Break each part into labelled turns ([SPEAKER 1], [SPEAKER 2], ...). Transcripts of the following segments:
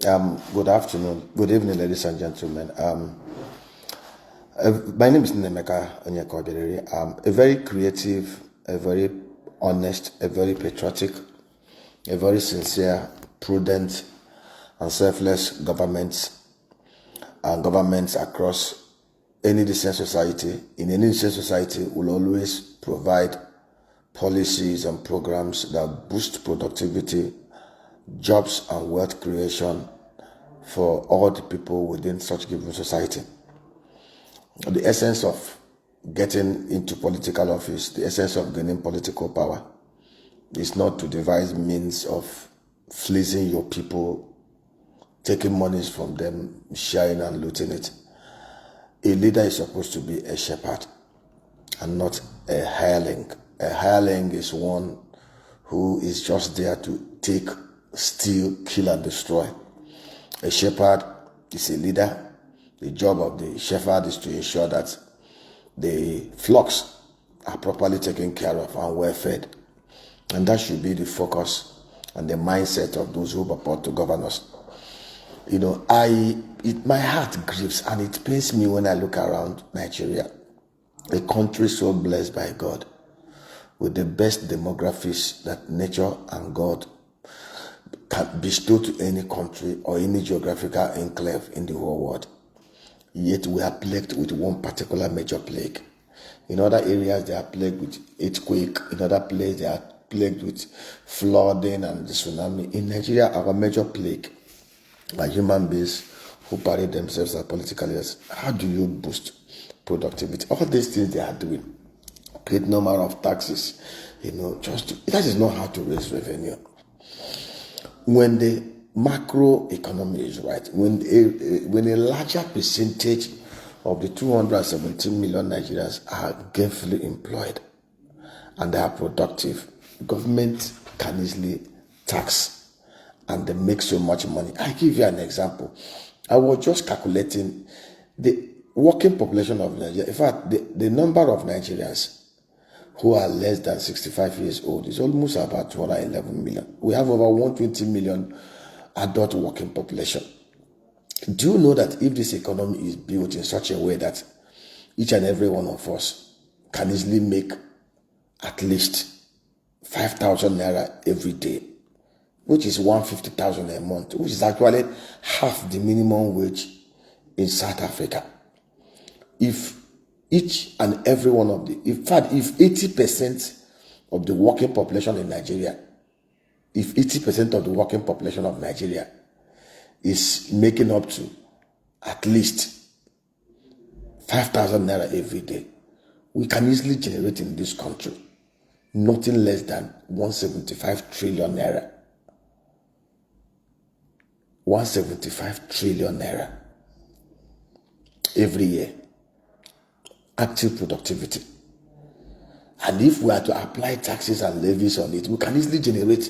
[SPEAKER 1] Good afternoon, good evening, ladies and gentlemen. My name is Nemeka Onyekobiriri. I'm a very creative, a very honest, a very patriotic, a very sincere, prudent, and selfless governments across any decent society. In any decent society, will always provide policies and programs that boost productivity, jobs, and wealth creation for all the people within such given society. The essence of getting into political office, the essence of gaining political power, is not to devise means of fleecing your people, taking monies from them, sharing and looting it. A leader is supposed to be a shepherd and not a hireling. A hireling is one who is just there to take, steal, kill, and destroy. A shepherd is a leader. The job of the shepherd is to ensure that the flocks are properly taken care of and well fed. And that should be the focus and the mindset of those who purport to govern us. My heart grieves and it pains me when I look around Nigeria, a country so blessed by God, with the best demographics that nature and God can bestow to any country or any geographical enclave in the whole world. Yet we are plagued with one particular major plague. In other areas, they are plagued with earthquake. In other places, they are plagued with flooding and the tsunami. In Nigeria, our major plague are human beings who parade themselves as political leaders. How do you boost productivity? All these things they are doing, great number of taxes, that is not how to raise revenue. When the macro economy is right, when a larger percentage of the 217 million Nigerians are gainfully employed and they are productive, government can easily tax and they make so much money. I give you an example. I was just calculating the working population of Nigeria. In fact, the number of Nigerians who are less than 65 years old is almost about 211 million. We have over 120 million adult working population. Do you know that if this economy is built in such a way that each and every one of us can easily make at least 5,000 naira every day, which is 150,000 a month, which is actually half the minimum wage in South Africa. If each and every one of in fact, if 80% of the working population in Nigeria, if 80% of the working population of Nigeria is making up to at least 5,000 naira every day, we can easily generate in this country nothing less than 175 trillion naira. 175 trillion naira every year. Active productivity. And if we are to apply taxes and levies on it, we can easily generate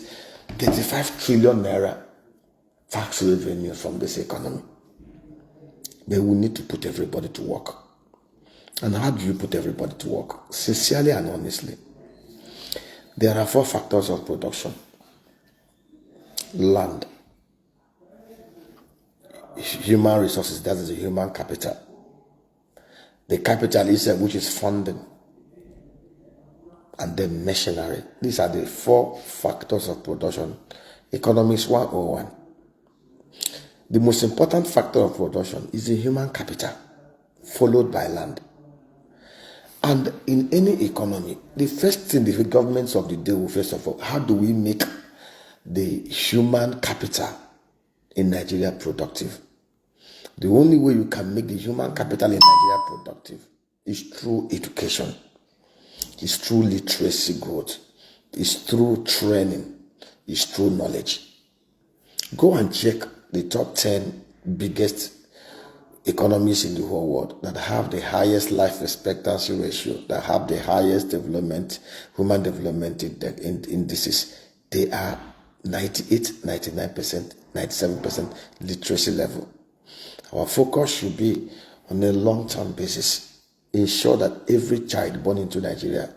[SPEAKER 1] 35 trillion naira tax revenue from this economy. But we need to put everybody to work. And how do you put everybody to work? Sincerely and honestly. There are 4 factors of production. Land, human resources, that is the human capital. The capital itself, which is funding, and then machinery. These are the 4 factors of production. Economics 101. The most important factor of production is the human capital, followed by land. And in any economy, the first thing the governments of the day will first of all, how do we make the human capital in Nigeria productive? The only way you can make the human capital in Nigeria productive is through education. It's through literacy growth. It's through training. It's through knowledge. Go and check the top 10 biggest economies in the whole world that have the highest life expectancy ratio, that have the highest human development indices. They are 98, 99%, 97% literacy level. Our focus should be on a long-term basis. Ensure that every child born into Nigeria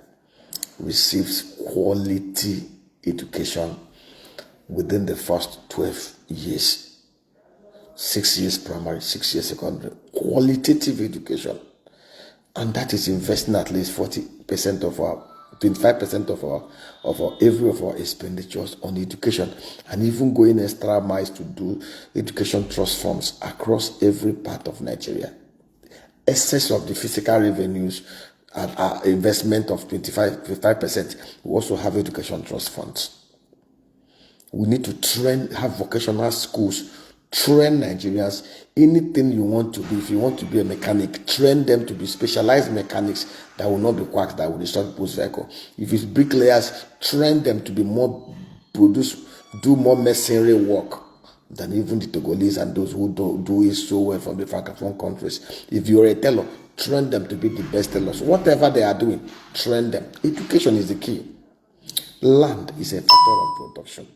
[SPEAKER 1] receives quality education within the first 12 years. 6 years primary, 6 years secondary, qualitative education. And that is investing at least 40% of our 25% of our expenditures on education, and even going extra miles to do education trust funds across every part of Nigeria. Excess of the physical revenues and our investment of 25%, we also have education trust funds. We need to have vocational schools, train Nigerians. Anything you want to be, if you want to be a mechanic, train them to be specialized mechanics that will not be quacks that will destroy people's vehicle. If it's bricklayers, train them to be do more masonry work than even the Togolese and those who do it so well from the Francophone countries. If you're a tailor, train them to be the best tailors. Whatever they are doing, train them. Education is the key. Land is a factor of production.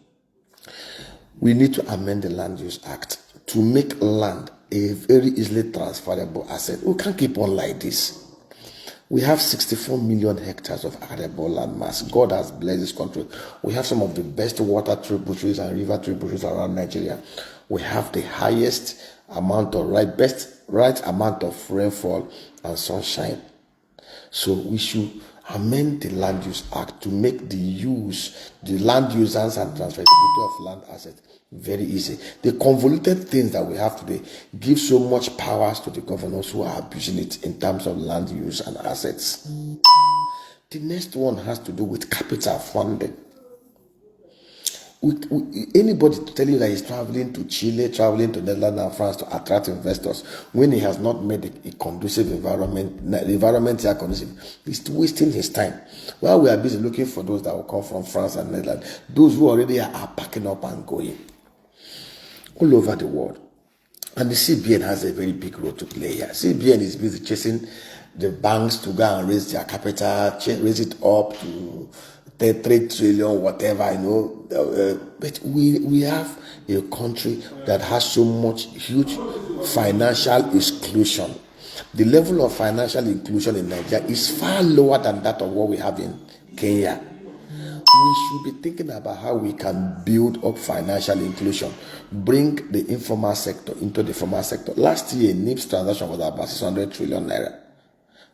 [SPEAKER 1] We need to amend the Land Use Act to make land a very easily transferable asset. We can't keep on like this. We have 64 million hectares of arable land mass. God has blessed this country. We have some of the best water tributaries and river tributaries around Nigeria. We have the highest amount of right amount of rainfall and sunshine. So we should amend the Land Use Act to make the land users and transferability of land assets very easy. The convoluted things that we have today give so much powers to the governors who are abusing it in terms of land use and assets. The next one has to do with capital funding. Anybody to tell you that he's traveling to Chile, traveling to Netherlands and France to attract investors when he has not made a conducive environment, the environment here conducive, he's wasting his time. While we are busy looking for those that will come from France and Netherlands, those who already are packing up and going all over the world. And the CBN has a very big role to play here. CBN is busy chasing the banks to go and raise their capital, raise it up to 3 trillion, whatever, but we have a country that has so much huge financial exclusion. The level of financial inclusion in Nigeria is far lower than that of what we have in Kenya. We should be thinking about how we can build up financial inclusion, bring the informal sector into the formal sector. Last year, NIPS transaction was about 600 trillion naira.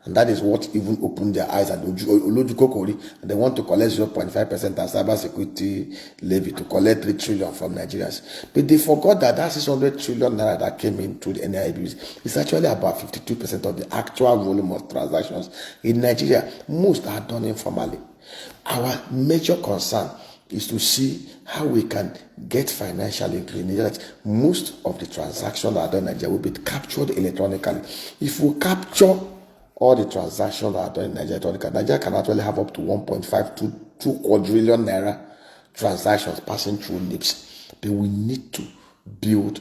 [SPEAKER 1] And that is what even opened their eyes and they want to collect 0.5% as cyber security levy to collect 3 trillion from Nigerians. But they forgot that 600 trillion naira that came into the NIBs is actually about 52% of the actual volume of transactions in Nigeria. Most are done informally. Our major concern is to see how we can get financial inclusion. That most of the transactions that are done in Nigeria will be captured electronically. If we capture all the transactions that are done in Nigeria can actually have up to 1.5 to 2 quadrillion naira transactions passing through NIPS. But we need to build,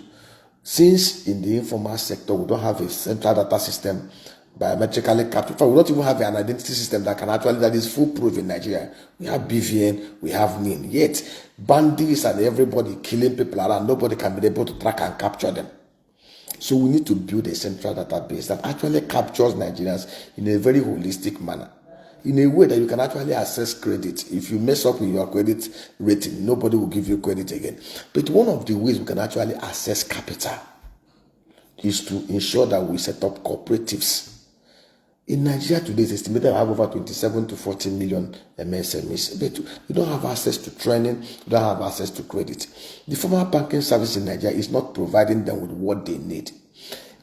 [SPEAKER 1] since in the informal sector we don't have a central data system biometrically captured. We don't even have an identity system that is foolproof in Nigeria. We have BVN, we have NIN. Yet bandits and everybody killing people around, nobody can be able to track and capture them. So we need to build a central database that actually captures Nigerians in a very holistic manner, in a way that you can actually access credit. If you mess up with your credit rating, nobody will give you credit again. But one of the ways we can actually access capital is to ensure that we set up cooperatives. In Nigeria today, it's estimated to have over 27 to 40 million MSMEs, but you don't have access to training, you don't have access to credit. The formal banking service in Nigeria is not providing them with what they need.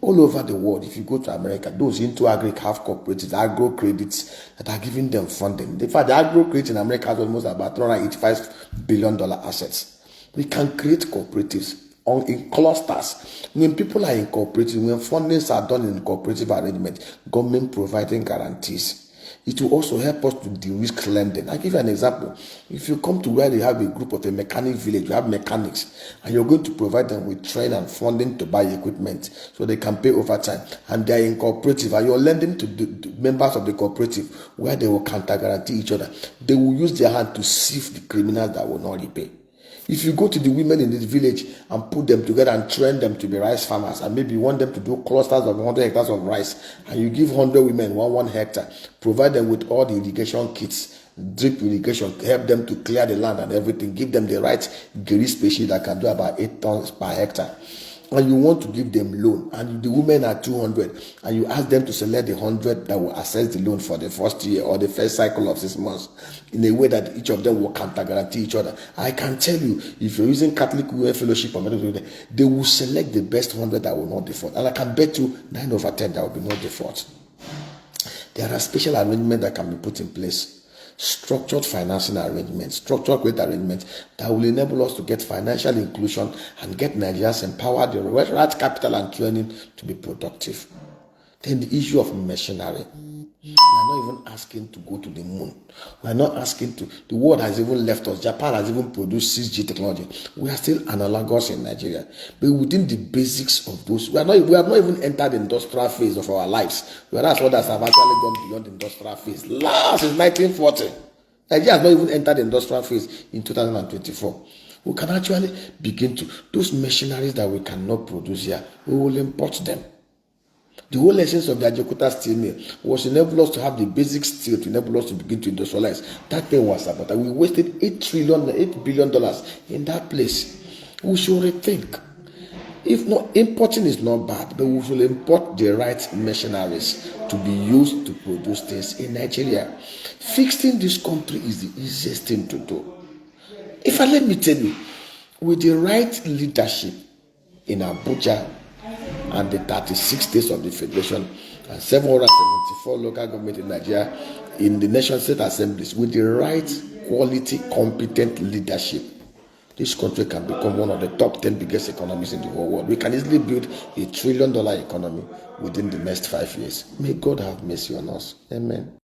[SPEAKER 1] All over the world, if you go to America, those into agri have cooperatives, agro credits that are giving them funding. In fact, the agro credit in America has almost about $385 billion assets. We can create cooperatives in clusters. When people are in cooperative, when fundings are done in cooperative arrangement, government providing guarantees, it will also help us to de-risk lending. I'll give you an example. If you come to where you have a group of a mechanic village, you have mechanics, and you're going to provide them with training and funding to buy equipment so they can pay over time, and they're in cooperative, and you're lending to the members of the cooperative where they will counter guarantee each other, they will use their hand to sift the criminals that will not repay. If you go to the women in the village and put them together and train them to be rice farmers, and maybe you want them to do clusters of 100 hectares of rice, and you give 100 women 1 hectare, provide them with all the irrigation kits, drip irrigation, help them to clear the land and everything, give them the right gari species that can do about 8 tons per hectare, and you want to give them loan, and the women are 200, and you ask them to select the 100 that will access the loan for the first year or the first cycle of 6 months, in a way that each of them will counter guarantee each other. I can tell you, if you're using Catholic Women Fellowship or they will select the best 100 that will not default, and I can bet you 9 over 10 that will be no default. There are special arrangements that can be put in place. Structured financing arrangements, structured credit arrangements that will enable us to get financial inclusion and get Nigerians empowered, the right capital and training to be productive. Then the issue of machinery. We are not even asking to go to the moon. We are not asking to. The world has even left us. Japan has even produced 6G technology. We are still analogous in Nigeria. But within the basics of those, we have not even entered the industrial phase of our lives. Whereas others have actually gone beyond the industrial phase. Last is 1940. Nigeria has not even entered the industrial phase in 2024. We can actually begin to, those machineries that we cannot produce here, we will import them. The whole essence of the Ajaokuta steel mill was to enable us to have the basic steel to enable us to begin to industrialize. That thing was about that. We wasted $8 billion in that place. We should rethink. If not, importing is not bad, but we should import the right machineries to be used to produce things in Nigeria. Fixing this country is the easiest thing to do. Let me tell you, with the right leadership in Abuja, and the 36 states of the Federation and 774 local government in Nigeria, in the nation state assemblies, with the right quality, competent leadership, this country can become one of the top 10 biggest economies in the whole world. We can easily build $1 trillion economy within the next 5 years. May God have mercy on us. Amen.